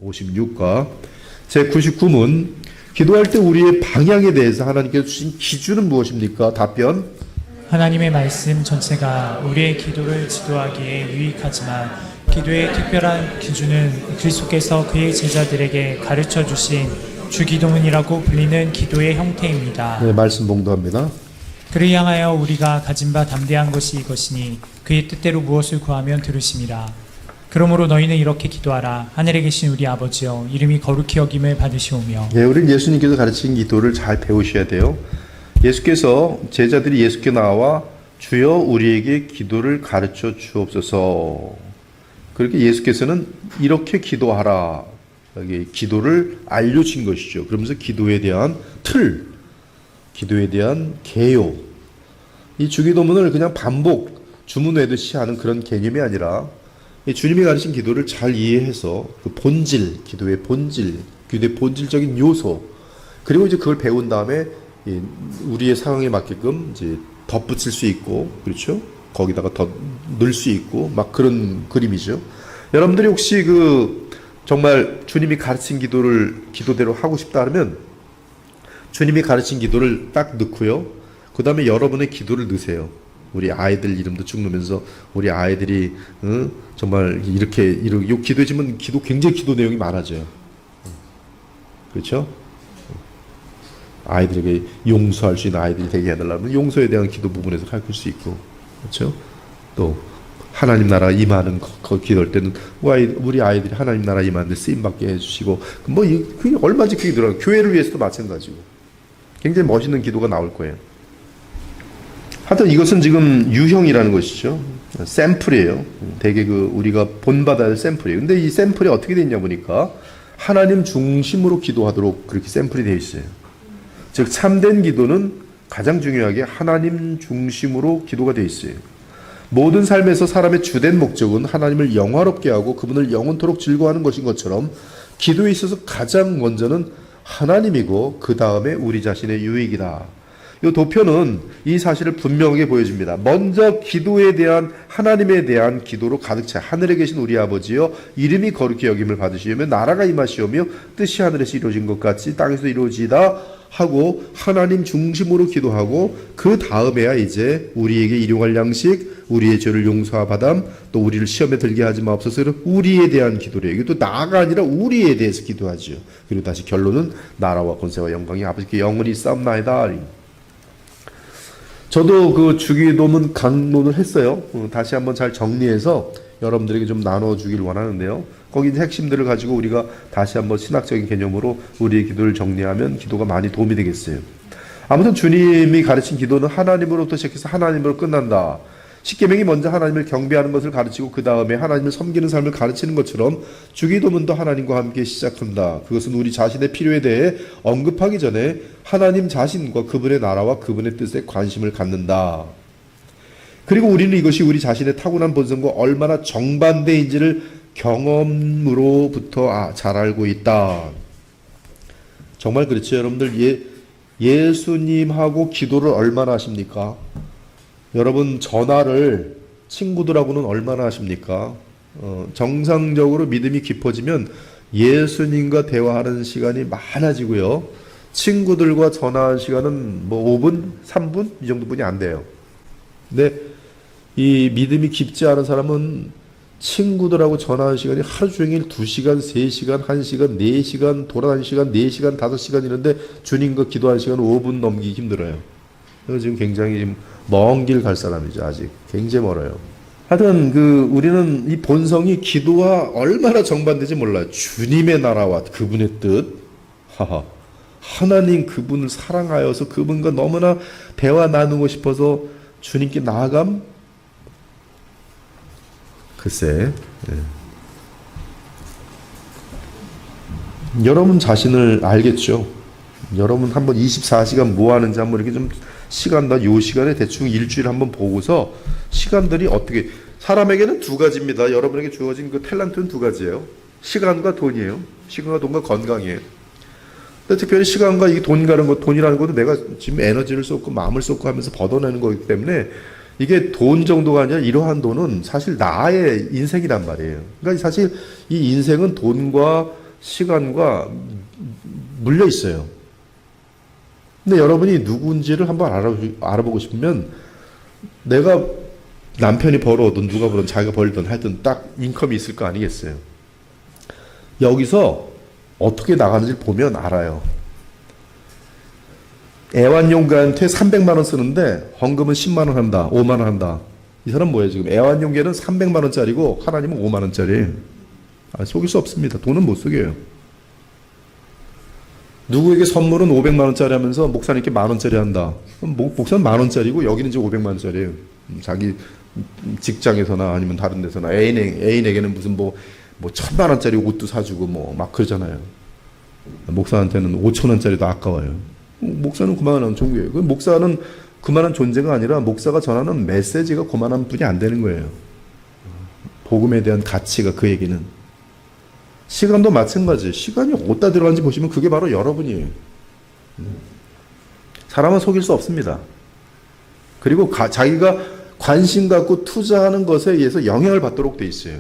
56과 제99문 기도할 때 우리의 방향에 대해서 하나님께서 주신 기준은 무엇입니까? 답변. 하나님의 말씀 전체가 우리의 기도를 지도하기에 유익하지만 기도의 특별한 기준은 그리스도께서 그의 제자들에게 가르쳐 주신 주기도문이라고 불리는 기도의 형태입니다. 네, 말씀 봉도합니다. 그를 향하여 우리가 가진 바 담대한 것이 이것이니 그의 뜻대로 무엇을 구하면 들으심이라. 그러므로 너희는 이렇게 기도하라. 하늘에 계신 우리 아버지여, 이름이 거룩히 여김을 받으시오며. 네, 우리는 예수님께서 가르친 기도를 잘 배우셔야 돼요. 예수께서 제자들이 예수께 나와 주여 우리에게 기도를 가르쳐 주옵소서. 그렇게 예수께서는 이렇게 기도하라. 여기 기도를 알려주신 것이죠. 그러면서 기도에 대한 틀, 기도에 대한 개요. 이 주기도문을 그냥 반복, 주문 외듯이 하는 그런 개념이 아니라 주님이 가르친 기도를 잘 이해해서 그 본질, 기도의 본질, 기도의 본질적인 요소, 그리고 이제 그걸 배운 다음에 우리의 상황에 맞게끔 이제 덧붙일 수 있고, 그렇죠? 거기다가 더 넣을 수 있고, 막 그런 그림이죠. 여러분들이 혹시 정말 주님이 가르친 기도를 기도대로 하고 싶다 하면 주님이 가르친 기도를 딱 넣고요. 그 다음에 여러분의 기도를 넣으세요. 우리 아이들 이름도 쭉 넣으면서 우리 아이들이 정말 이렇게 요 기도해주면 굉장히 기도 내용이 많아져요. 그렇죠? 아이들에게 용서할 수 있는 아이들이 되게 해달라면 용서에 대한 기도 부분에서 가르칠 수 있고, 그렇죠? 또 하나님 나라 임하는 기도할 때는 우리 아이들이 하나님 나라 임하는데 쓰임 받게 해주시고, 그게 얼마든지 그게 들어가요. 교회를 위해서도 마찬가지고 굉장히 멋있는 기도가 나올 거예요. 하여튼 이것은 지금 유형이라는 것이죠. 샘플이에요. 되게 우리가 본받아야 할 샘플이에요. 근데 이 샘플이 어떻게 되냐 보니까 하나님 중심으로 기도하도록 그렇게 샘플이 되어 있어요. 즉 참된 기도는 가장 중요하게 하나님 중심으로 기도가 되어 있어요. 모든 삶에서 사람의 주된 목적은 하나님을 영화롭게 하고 그분을 영원토록 즐거워하는 것인 것처럼 기도에 있어서 가장 먼저는 하나님이고 그 다음에 우리 자신의 유익이다. 이 도표는 이 사실을 분명하게 보여줍니다. 먼저 기도에 대한 하나님에 대한 기도로 가득 차. 하늘에 계신 우리 아버지여, 이름이 거룩히 여김을 받으시오며 나라가 임하시오며 뜻이 하늘에서 이루어진 것 같이 땅에서 이루어지다 하고 하나님 중심으로 기도하고 그 다음에야 이제 우리에게 일용할 양식, 우리의 죄를 용서받음, 또 우리를 시험에 들게 하지 마옵소서. 우리에 대한 기도래요. 이게 또 나가 아니라 우리에 대해서 기도하죠. 그리고 다시 결론은 나라와 권세와 영광이 아버지께 영원히 싸움나이다. 저도 주기도문 강론을 했어요. 다시 한번 잘 정리해서 여러분들에게 좀 나눠주길 원하는데요. 거기 핵심들을 가지고 우리가 다시 한번 신학적인 개념으로 우리의 기도를 정리하면 기도가 많이 도움이 되겠어요. 아무튼 주님이 가르친 기도는 하나님으로부터 시작해서 하나님으로 끝난다. 십계명이 먼저 하나님을 경배하는 것을 가르치고 그 다음에 하나님을 섬기는 삶을 가르치는 것처럼 주기도문도 하나님과 함께 시작한다. 그것은 우리 자신의 필요에 대해 언급하기 전에 하나님 자신과 그분의 나라와 그분의 뜻에 관심을 갖는다. 그리고 우리는 이것이 우리 자신의 타고난 본성과 얼마나 정반대인지를 경험으로부터 잘 알고 있다. 정말 그렇죠. 여러분들 예수님하고 기도를 얼마나 하십니까? 여러분 전화를 친구들하고는 얼마나 하십니까? 정상적으로 믿음이 깊어지면 예수님과 대화하는 시간이 많아지고요. 친구들과 전화하는 시간은 5분, 3분 이 정도뿐이 안 돼요. 근데 이 믿음이 깊지 않은 사람은 친구들하고 전화하는 시간이 하루 종일 2시간, 3시간, 1시간, 4시간, 돌아다니는 시간, 4시간, 5시간 이런데 주님과 기도하는 시간 5분 넘기기 힘들어요. 그래서 지금 굉장히 먼 길 갈 사람이죠. 아직 굉장히 멀어요. 하여튼 우리는 이 본성이 기도와 얼마나 정반대인지 몰라요. 주님의 나라와 그분의 뜻, 하나님 그분을 사랑하여서 그분과 너무나 대화 나누고 싶어서 주님께 나아감. 글쎄, 여러분 자신을 알겠죠. 여러분 한번 24시간 뭐 하는지 한번 이렇게 좀 요 시간에 대충 일주일 한번 보고서 시간들이 어떻게, 사람에게는 두 가지입니다. 여러분에게 주어진 탤런트는 두 가지예요. 시간과 돈이에요. 시간과 돈과 건강이에요. 근데 특별히 시간과 이 돈이라는 것도 내가 지금 에너지를 쏟고 마음을 쏟고 하면서 벌어내는 거기 때문에 이게 돈 정도가 아니라 이러한 돈은 사실 나의 인생이란 말이에요. 그러니까 사실 이 인생은 돈과 시간과 물려 있어요. 근데 여러분이 누군지를 한번 알아보고 싶으면 내가 남편이 벌어오든 누가 벌든 자기가 벌든 하여튼 딱 인컴이 있을 거 아니겠어요. 여기서 어떻게 나가는지 보면 알아요. 애완용가한테 300만 원 쓰는데 헌금은 10만 원 한다. 5만 원 한다. 이 사람 뭐예요 지금? 애완용개는 300만 원짜리고 하나님은 5만 원짜리. 속일 수 없습니다. 돈은 못 속여요. 누구에게 선물은 500만 원짜리 하면서 목사님께 만 원짜리 한다. 목사는 만 원짜리고 여기는 이제 500만 원짜리예요. 자기 직장에서나 아니면 다른 데서나 애인에게는 무슨 뭐 1000만 원짜리 옷도 사주고 뭐 막 그러잖아요. 목사한테는 5천 원짜리도 아까워요. 목사는 그만한 종교예요. 목사는 그만한 존재가 아니라 목사가 전하는 메시지가 그만한 분이 안 되는 거예요. 복음에 대한 가치가 그 얘기는. 시간도 마찬가지. 시간이 어디다 들어가는지 보시면 그게 바로 여러분이에요. 사람은 속일 수 없습니다. 그리고 자기가 관심 갖고 투자하는 것에 의해서 영향을 받도록 돼 있어요.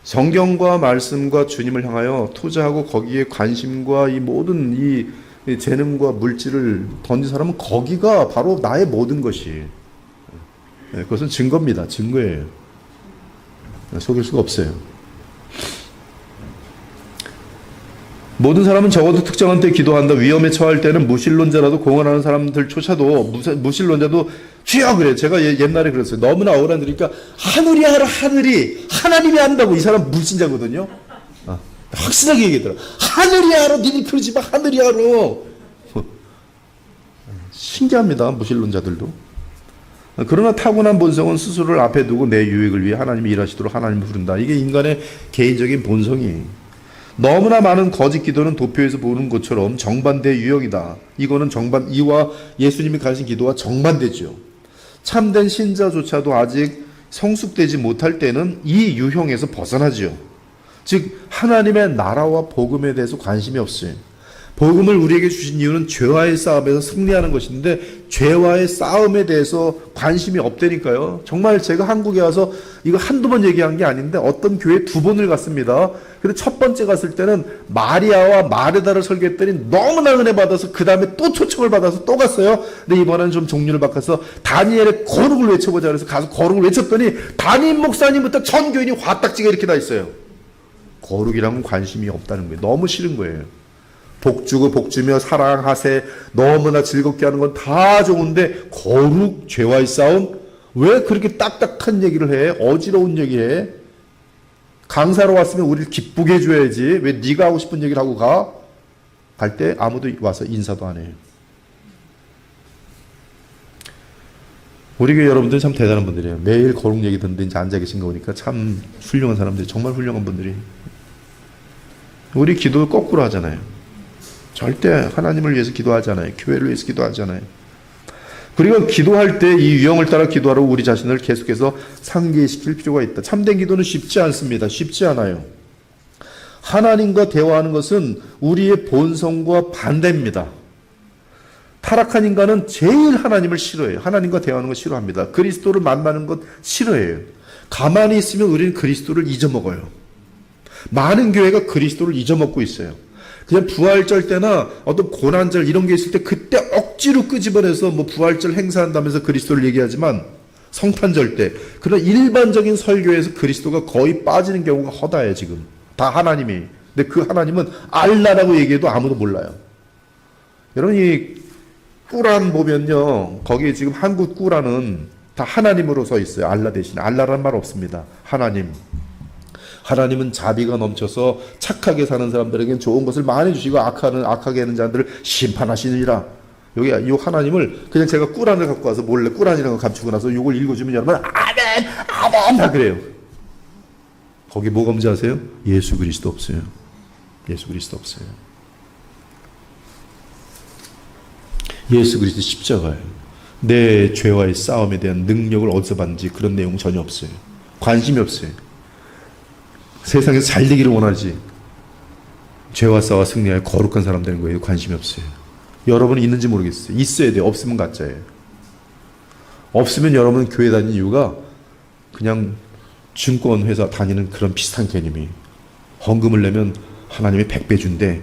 성경과 말씀과 주님을 향하여 투자하고 거기에 관심과 이 모든 이 재능과 물질을 던진 사람은 거기가 바로 나의 모든 것이. 그것은 증거입니다. 증거예요. 속일 수가 없어요. 모든 사람은 적어도 특정한 때 기도한다. 위험에 처할 때는 무신론자라도 공언하는 사람들조차도 무신론자도 주여 그래요. 제가 옛날에 그랬어요. 너무나 억울하니까 하늘이 하라 하늘이 하나님이 한다고. 이 사람 불신자거든요. 확실하게 얘기하더라. 하늘이 하라 니네 그러지 마. 하늘이 하라. 신기합니다. 무신론자들도. 그러나 타고난 본성은 스스로를 앞에 두고 내 유익을 위해 하나님이 일하시도록 하나님을 부른다. 이게 인간의 개인적인 본성이에요. 너무나 많은 거짓 기도는 도표에서 보는 것처럼 정반대의 유형이다. 이거는 이와 예수님이 가르친 기도와 정반대죠. 참된 신자조차도 아직 성숙되지 못할 때는 이 유형에서 벗어나지요. 즉 하나님의 나라와 복음에 대해서 관심이 없어요. 복음을 우리에게 주신 이유는 죄와의 싸움에서 승리하는 것인데 죄와의 싸움에 대해서 관심이 없다니까요. 정말 제가 한국에 와서 이거 한두 번 얘기한 게 아닌데 어떤 교회 2번을 갔습니다. 근데 첫 번째 갔을 때는 마리아와 마르다를 설교했더니 너무나 은혜 받아서 그 다음에 또 초청을 받아서 또 갔어요. 근데 이번에는 좀 종류를 바꿔서 다니엘의 거룩을 외쳐보자 그래서 가서 거룩을 외쳤더니 담임 목사님부터 전 교인이 화딱지가 이렇게 다 있어요. 거룩이랑은 관심이 없다는 거예요. 너무 싫은 거예요. 복주고 복주며 사랑하세 너무나 즐겁게 하는 건 다 좋은데 거룩 죄와의 싸움 왜 그렇게 딱딱한 얘기를 해? 어지러운 얘기해? 강사로 왔으면 우리를 기쁘게 해줘야지 왜 네가 하고 싶은 얘기를 하고 가? 갈 때 아무도 와서 인사도 안 해요. 우리 교회 여러분들 참 대단한 분들이에요. 매일 거룩 얘기 듣는데 이제 앉아 계신 거 보니까 참 훌륭한 사람들이 정말 훌륭한 분들이. 우리 기도를 거꾸로 하잖아요. 절대 하나님을 위해서 기도하잖아요. 교회를 위해서 기도하잖아요. 그리고 기도할 때 이 유형을 따라 기도하라고 우리 자신을 계속해서 상기시킬 필요가 있다. 참된 기도는 쉽지 않습니다. 쉽지 않아요. 하나님과 대화하는 것은 우리의 본성과 반대입니다. 타락한 인간은 제일 하나님을 싫어해요. 하나님과 대화하는 거 싫어합니다. 그리스도를 만나는 것 싫어해요. 가만히 있으면 우리는 그리스도를 잊어먹어요. 많은 교회가 그리스도를 잊어먹고 있어요. 그냥 부활절 때나 어떤 고난절 이런 게 있을 때 그때 억지로 끄집어내서 뭐 부활절 행사한다면서 그리스도를 얘기하지만 성탄절 때 그런 일반적인 설교에서 그리스도가 거의 빠지는 경우가 허다해요. 지금 다 하나님이. 근데 그 하나님은 알라라고 얘기해도 아무도 몰라요. 여러분 이 꾸란 보면요 거기에 지금 한국 꾸란은 다 하나님으로 서 있어요. 알라 대신에. 알라라는 말 없습니다. 하나님. 하나님은 자비가 넘쳐서 착하게 사는 사람들에게는 좋은 것을 많이 주시고 악하게 하는 자들을 심판하시느니라. 여기 이 하나님을 그냥 제가 꾸란을 갖고 와서 몰래 꾸란이라고 감추고 나서 이걸 읽어주면 여러분 아멘 아멘 다 그래요. 거기 뭐가 문제 아세요? 예수 그리스도 없어요. 예수 그리스도 없어요. 예수 그리스도 십자가예요. 내 죄와의 싸움에 대한 능력을 어디서 받는지 그런 내용은 전혀 없어요. 관심이 없어요. 세상에서 잘 되기를 원하지 죄와 싸워 승리하여 거룩한 사람 되는 거예요. 관심이 없어요. 여러분은 있는지 모르겠어요. 있어야 돼요. 없으면 가짜예요. 없으면 여러분은 교회 다니는 이유가 그냥 증권회사 다니는 그런 비슷한 개념이에요. 헌금을 내면 하나님이 100배 준대.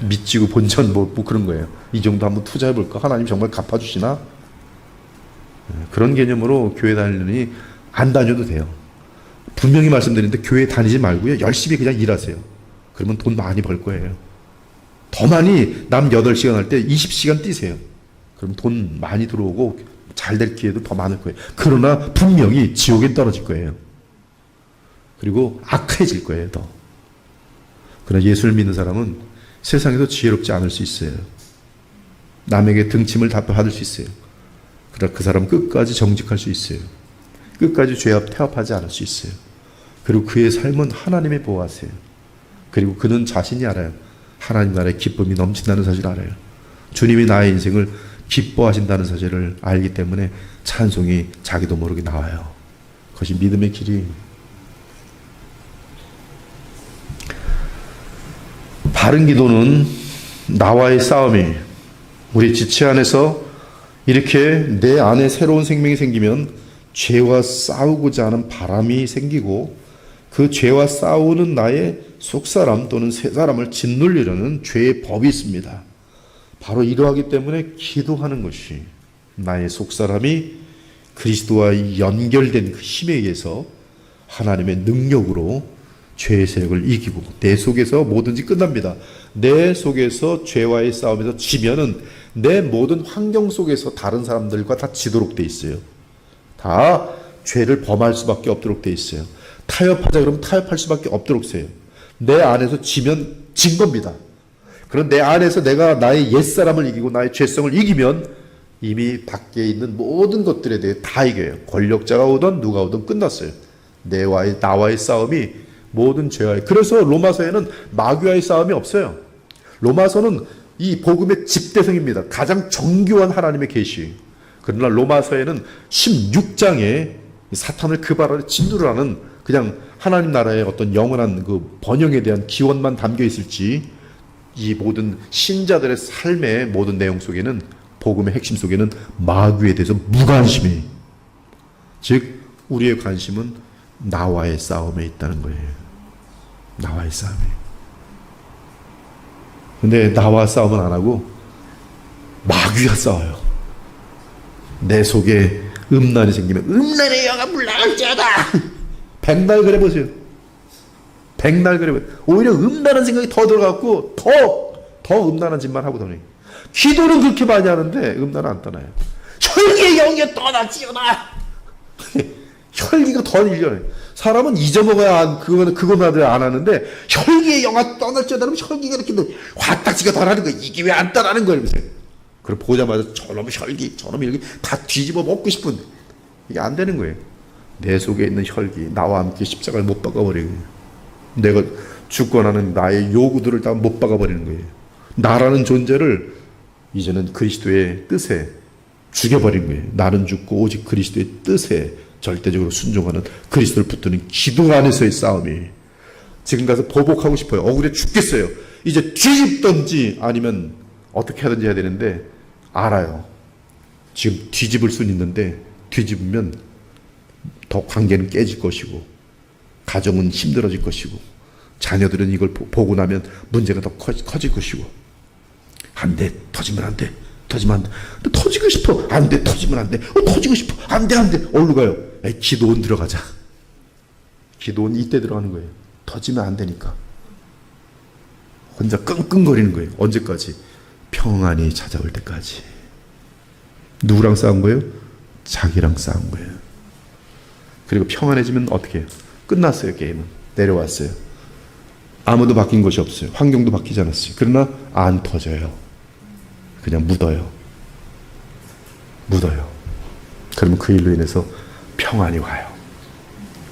믿지고 본전 뭐 그런 거예요. 이 정도 한번 투자해볼까? 하나님 정말 갚아주시나? 그런 개념으로 교회 다니느니 안 다녀도 돼요. 분명히 말씀드리는데 교회 다니지 말고요. 열심히 그냥 일하세요. 그러면 돈 많이 벌 거예요. 더 많이 남 8시간 할 때 20시간 뛰세요. 그럼 돈 많이 들어오고 잘 될 기회도 더 많을 거예요. 그러나 분명히 지옥에 떨어질 거예요. 그리고 악해질 거예요, 더. 그러나 예수를 믿는 사람은 세상에서 지혜롭지 않을 수 있어요. 남에게 등침을 받을 수 있어요. 그러나 그 사람은 끝까지 정직할 수 있어요. 끝까지 태업하지 않을 수 있어요. 그리고 그의 삶은 하나님의 보호하세요. 그리고 그는 자신이 알아요. 하나님 나라의 기쁨이 넘친다는 사실을 알아요. 주님이 나의 인생을 기뻐하신다는 사실을 알기 때문에 찬송이 자기도 모르게 나와요. 그것이 믿음의 길이. 바른 기도는 나와의 싸움이, 우리 지체 안에서 이렇게 내 안에 새로운 생명이 생기면 죄와 싸우고자 하는 바람이 생기고, 그 죄와 싸우는 나의 속사람 또는 새사람을 짓누르려는 죄의 법이 있습니다. 바로 이러하기 때문에 기도하는 것이 나의 속사람이 그리스도와 연결된 그 힘에 의해서 하나님의 능력으로 죄의 세력을 이기고, 내 속에서 뭐든지 끝납니다. 내 속에서 죄와의 싸움에서 지면은 내 모든 환경 속에서 다른 사람들과 다 지도록 돼 있어요. 다 죄를 범할 수밖에 없도록 돼 있어요. 타협하자 그러면 타협할 수밖에 없도록 돼요. 내 안에서 지면 진 겁니다. 그런 내 안에서 내가 나의 옛사람을 이기고 나의 죄성을 이기면 이미 밖에 있는 모든 것들에 대해 다 이겨요. 권력자가 오든 누가 오든 끝났어요. 나와의 싸움이 모든 죄와의. 그래서 로마서에는 마귀와의 싸움이 없어요. 로마서는 이 복음의 집대성입니다. 가장 정교한 하나님의 계시. 그러나 로마서에는 16장에 사탄을 그 발 아래 짓누르라는 그냥 하나님 나라의 어떤 영원한 그 번영에 대한 기원만 담겨 있을지, 이 모든 신자들의 삶의 모든 내용 속에는, 복음의 핵심 속에는 마귀에 대해서 무관심이, 즉 우리의 관심은 나와의 싸움에 있다는 거예요. 나와의 싸움이. 근데 나와 싸움은 안 하고 마귀와 싸워요. 내 속에 음란이 생기면 음란의 영아 물러갈지어다. 백날 그래 보세요. 백날 그래 보세요. 오히려 음란한 생각이 더 들어갔고 더 음란한 짓만 하고 다녀요. 기도는 그렇게 많이 하는데 음란은 안 떠나요. 혈기의 영이 떠나지어다. 혈기가 더 밀려요. 사람은 잊어먹어야 그거만 안 하는데 혈기의 영아 떠날지어다 하면 혈기가 이렇게 화딱지가 떠나는 거예요. 이게 왜 안 떠나는 거예요? 그걸 보자마자 저놈 혈기, 저놈 혈기 다 뒤집어 먹고 싶은, 이게 안 되는 거예요. 내 속에 있는 혈기, 나와 함께 십자가를 못 박아버리고, 내가 주권하는 나의 요구들을 다 못 박아버리는 거예요. 나라는 존재를 이제는 그리스도의 뜻에 죽여버린 거예요. 나는 죽고 오직 그리스도의 뜻에 절대적으로 순종하는, 그리스도를 붙드는 기도 안에서의 싸움이. 지금 가서 보복하고 싶어요. 억울해 죽겠어요. 이제 뒤집든지 아니면 어떻게 하든지 해야 되는데, 알아요. 지금 뒤집을 수는 있는데 뒤집으면 더 관계는 깨질 것이고, 가정은 힘들어질 것이고, 자녀들은 이걸 보고 나면 문제가 더 커질 것이고, 안 돼, 터지면 안 돼, 터지면 안 돼, 터지고 싶어, 안 돼, 터지면 안 돼, 터지고 싶어, 안 돼, 안 돼, 어디로 가요? 기도원 들어가자. 기도원 이때 들어가는 거예요. 터지면 안 되니까. 혼자 끙끙거리는 거예요. 언제까지? 평안이 찾아올 때까지. 누구랑 싸운 거예요? 자기랑 싸운 거예요. 그리고 평안해지면 어떻게 해요? 끝났어요. 게임은 내려왔어요. 아무도 바뀐 것이 없어요. 환경도 바뀌지 않았어요. 그러나 안 터져요. 그냥 묻어요. 그러면 그 일로 인해서 평안이 와요.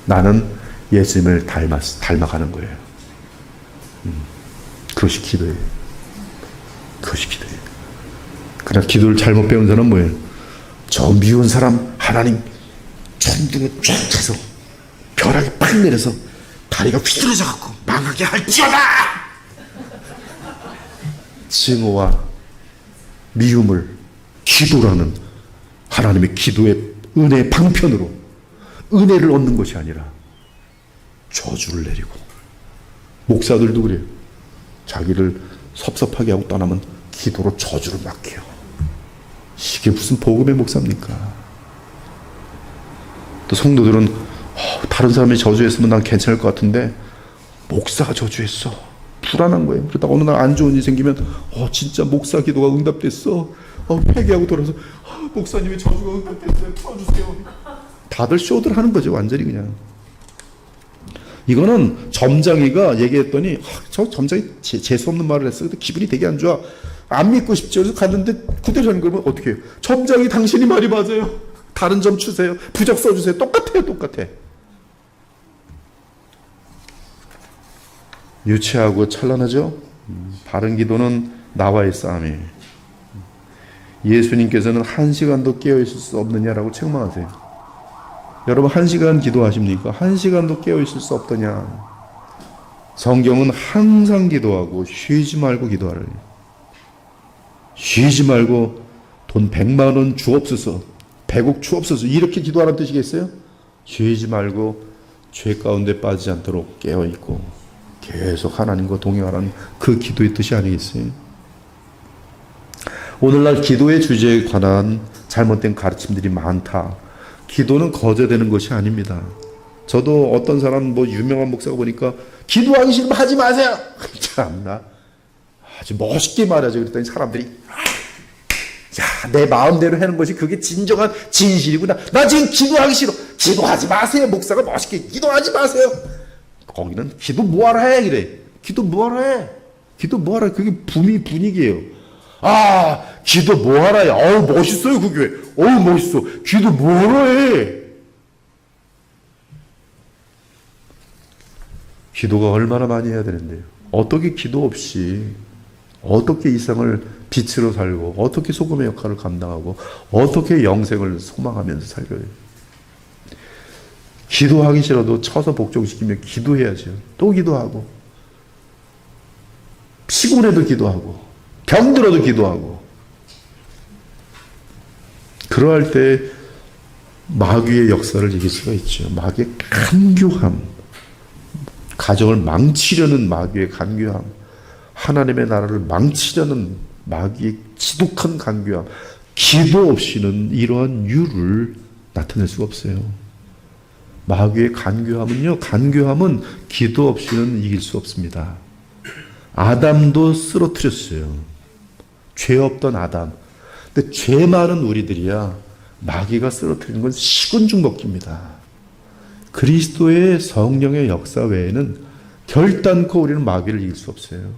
나는 예수님을 닮아가는 거예요. 그것이 기도예요. 그러나 기도를 잘못 배운 사람은 뭐예요? 저 미운 사람 하나님 천둥에 쫙 쳐서 벼락이 팍 내려서 다리가 휘둘러져 갖고 망하게 할지어다. 증오와 미움을 기도라는 하나님의 기도의 은혜의 방편으로 은혜를 얻는 것이 아니라 저주를 내리고 목사들도 그래요. 자기를 섭섭하게 하고 떠나면 기도로 저주를 맡겨요. 이게 무슨 복음의 목사입니까? 또 성도들은 다른 사람이 저주했으면 난 괜찮을 것 같은데 목사가 저주했어. 불안한 거예요. 그러다가 어느 날 안 좋은 일이 생기면 진짜 목사 기도가 응답됐어. 회개하고 돌아서 목사님의 저주가 응답됐어요. 풀어주세요. 다들 쇼들 하는 거죠. 완전히 그냥. 이거는 점장이가 얘기했더니 저 점장이 재수없는 말을 했어. 근데 기분이 되게 안 좋아. 안 믿고 싶죠. 그래서 갔는데 그대로 하는 거면 어떻게 해요? 점장이 당신이 말이 맞아요. 다른 점 주세요. 부적 써주세요. 똑같아요. 똑같아. 유치하고 찬란하죠? 바른 기도는 나와의 싸움이에요. 예수님께서는 1시간도 깨어있을 수 없느냐라고 책망하세요. 여러분 1시간 기도하십니까? 1시간도 깨어있을 수 없더냐. 성경은 항상 기도하고 쉬지 말고 기도하래요. 쉬지 말고 돈 100만 원 주옵소서, 100억 주옵소서 이렇게 기도하라는 뜻이겠어요? 쉬지 말고 죄 가운데 빠지지 않도록 깨어있고 계속 하나님과 동행하라는 그 기도의 뜻이 아니겠어요? 오늘날 기도의 주제에 관한 잘못된 가르침들이 많다. 기도는 거저되는 것이 아닙니다. 저도 어떤 사람 유명한 목사가 보니까 기도하기 싫으면 하지 마세요. 참나 아주 멋있게 말하죠. 그랬더니 사람들이 내 마음대로 하는 것이 그게 진정한 진실이구나. 나 지금 기도하기 싫어. 기도하지 마세요. 목사가 멋있게 기도하지 마세요. 거기는 기도 뭐하러 해? 이래. 기도 뭐하러 해? 기도 뭐하러 해? 그게 분위기예요. 기도 뭐하러 해? 멋있어요 그 교회. 멋있어. 기도 뭐하러 해? 기도가 얼마나 많이 해야 되는데요. 어떻게 기도 없이 어떻게 이 세상을 빛으로 살고 어떻게 소금의 역할을 감당하고 어떻게 영생을 소망하면서 살고요. 기도하기 싫어도 쳐서 복종시키며 기도해야죠. 또 기도하고 피곤해도 기도하고 병들어도 기도하고 그러할 때 마귀의 역사를 이길 수가 있죠. 마귀의 간교함, 가정을 망치려는 마귀의 간교함, 하나님의 나라를 망치려는 마귀의 지독한 간교함, 기도 없이는 이러한 유를 나타낼 수가 없어요. 마귀의 간교함은 기도 없이는 이길 수 없습니다. 아담도 쓰러뜨렸어요. 죄 없던 아담. 근데 죄 많은 우리들이야 마귀가 쓰러뜨리는 건 식은죽 먹기입니다. 그리스도의 성령의 역사 외에는 결단코 우리는 마귀를 이길 수 없어요.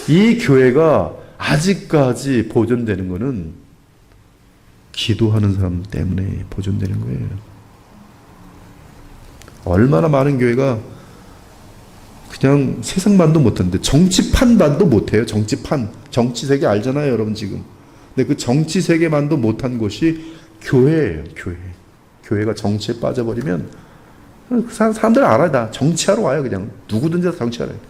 이 교회가 아직까지 보존되는 것은 기도하는 사람 때문에 보존되는 거예요. 얼마나 많은 교회가 그냥 세상만도 못하는데 정치판만도 못해요. 정치 세계 알잖아요 여러분 지금. 근데 그 정치 세계만도 못한 곳이 교회예요. 교회가 정치에 빠져버리면 사람들 알아요. 다 정치하러 와요. 그냥 누구든지 다 정치하러 와요.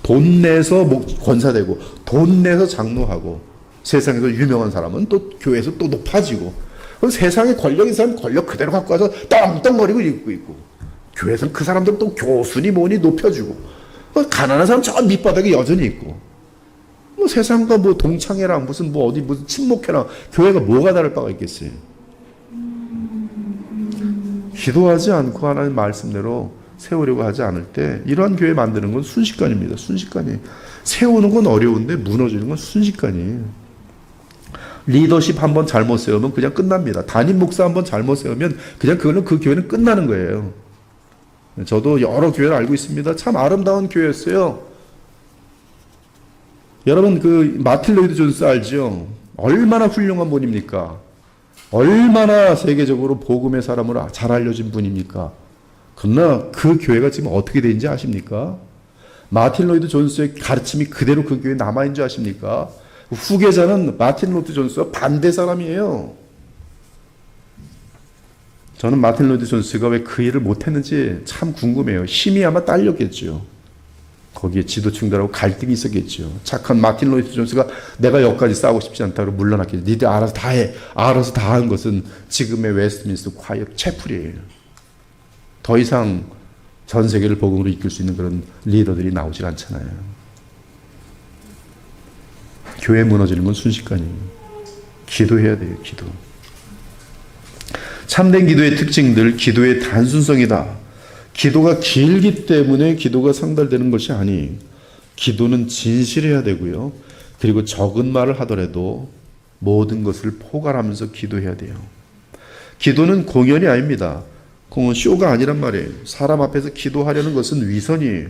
돈 내서 권사되고 돈 내서 장로하고 세상에서 유명한 사람은 또 교회에서 또 높아지고 그럼 세상에 권력 있는 사람 권력 그대로 갖고 와서 떵떵거리고 있고 교회에서는 그 사람들 또 교수니 뭐니 높여주고 가난한 사람 저 밑바닥에 여전히 있고 세상과 동창회랑 무슨 친목회랑 교회가 뭐가 다를 바가 있겠어요. 기도하지 않고 하나님 말씀대로 세우려고 하지 않을 때 이러한 교회 만드는 건 순식간입니다. 순식간이 세우는 건 어려운데 무너지는 건 순식간이에요. 리더십 한번 잘못 세우면 그냥 끝납니다. 담임 목사 한번 잘못 세우면 그냥 그 교회는 끝나는 거예요. 저도 여러 교회를 알고 있습니다. 참 아름다운 교회였어요. 여러분 마틴 로이드 존스 알죠? 얼마나 훌륭한 분입니까? 얼마나 세계적으로 복음의 사람으로 잘 알려진 분입니까? 그러나 그 교회가 지금 어떻게 되는지 아십니까? 마틴 로이드 존스의 가르침이 그대로 그 교회에 남아있는 줄 아십니까? 후계자는 마틴 로이드 존스와 반대 사람이에요. 저는 마틴 로이드 존스가 왜 그 일을 못했는지 참 궁금해요. 힘이 아마 딸렸겠죠. 거기에 지도층들하고 갈등이 있었겠죠. 착한 마틴 로이드 존스가 내가 여기까지 싸우고 싶지 않다고 물러났겠죠. 니들 알아서 다 해. 알아서 다 한 것은 지금의 웨스트민스터 콰이어 채플이에요. 더 이상 전 세계를 복음으로 이끌 수 있는 그런 리더들이 나오질 않잖아요. 교회 무너지는 건 순식간이에요. 기도해야 돼요. 기도. 참된 기도의 특징들, 기도의 단순성이다. 기도가 길기 때문에 기도가 상달되는 것이 아니, 기도는 진실해야 되고요. 그리고 적은 말을 하더라도 모든 것을 포괄하면서 기도해야 돼요. 기도는 공연이 아닙니다. 쇼가 아니란 말이에요. 사람 앞에서 기도하려는 것은 위선이에요.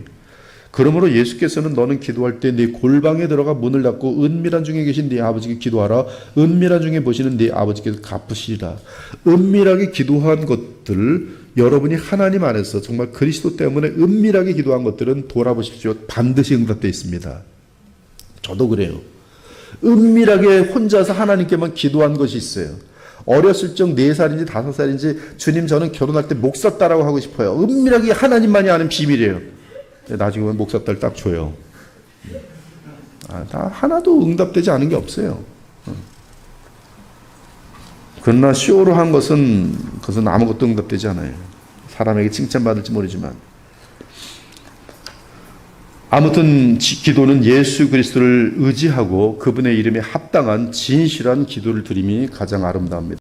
그러므로 예수께서는 너는 기도할 때 네 골방에 들어가 문을 닫고 은밀한 중에 계신 네 아버지께 기도하라. 은밀한 중에 보시는 네 아버지께서 갚으시리라. 은밀하게 기도한 것들, 여러분이 하나님 안에서 정말 그리스도 때문에 은밀하게 기도한 것들은 돌아보십시오. 반드시 응답되어 있습니다. 저도 그래요. 은밀하게 혼자서 하나님께만 기도한 것이 있어요. 어렸을 적 4살인지 5살인지 주님 저는 결혼할 때 목사 딸하고 하고 싶어요. 은밀하게 하나님만이 아는 비밀이에요. 나중에 보면 목사 딸 딱 줘요. 다 하나도 응답되지 않은 게 없어요. 그러나 쇼로 한 것은 그것은 아무것도 응답되지 않아요. 사람에게 칭찬받을지 모르지만. 아무튼 기도는 예수 그리스도를 의지하고 그분의 이름에 합당한 진실한 기도를 드림이 가장 아름다웁니다.